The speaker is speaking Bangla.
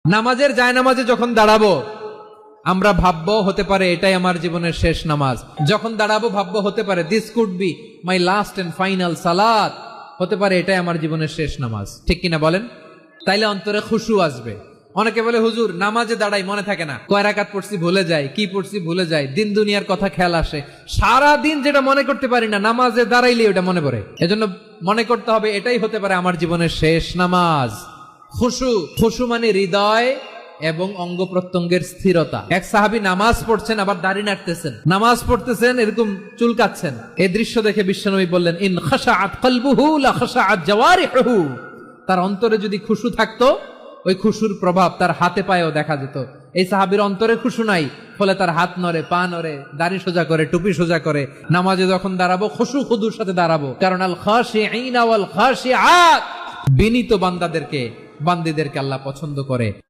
নামাজের জায়নামাজে যখন দাঁড়াবো আমরা ভাববো হতে পারে এটাই আমার জীবনের শেষ নামাজ। যখন দাঁড়াবো ভাববো হতে পারে this could be my last and final সালাত, হতে পারে এটাই আমার জীবনের শেষ নামাজ। ঠিক কিনা বলেন? তাইলে অন্তরে খুশু আসবে। অনেকে বলে হুজুর নামাজে দাঁড়াই মনে থাকে না, কয় রাকাত পড়ছি ভুলে যায়, কি পড়ছি ভুলে যায়, দিন দুনিয়ার কথা খেয়াল আসে, সারা দিন যেটা মনে করতে পারি না নামাজে দাঁড়াইলে ওটা মনে পড়ে। এজন্য মনে করতে হবে এটাই হতে পারে আমার জীবনের শেষ নামাজ। খুশু, খুশু মানে হৃদয় এবং অঙ্গ প্রত্যঙ্গের স্থিরতা। এক সাহাবী নামাজ পড়ছেন আবার দাড়ি নাড়তেছেন, নামাজ পড়তেছেন এরকম চুলকাচ্ছেন। এই দৃশ্য দেখে বিশ্বনবী বললেন ইন খাশাআত কলবুহু লা খাশাআত জাওয়ারিহু, তার অন্তরে যদি খুশু থাকতো ওই খুশুর প্রভাব তার হাতে পায়েও দেখা যেত। এই সাহাবীর অন্তরে খুশু নাই, ফলে তার হাত নড়ে, পা নড়ে, দাড়ি সোজা করে, টুপি সোজা করে। নামাজে যখন দাঁড়াবো খুশু খুদুর সাথে দাঁড়াবো, কারণ আল খাশিঈনা ওয়াল খাশিআত, বিনীত বান্দাদেরকে, বান্দীদেরকে আল্লাহ পছন্দ করে।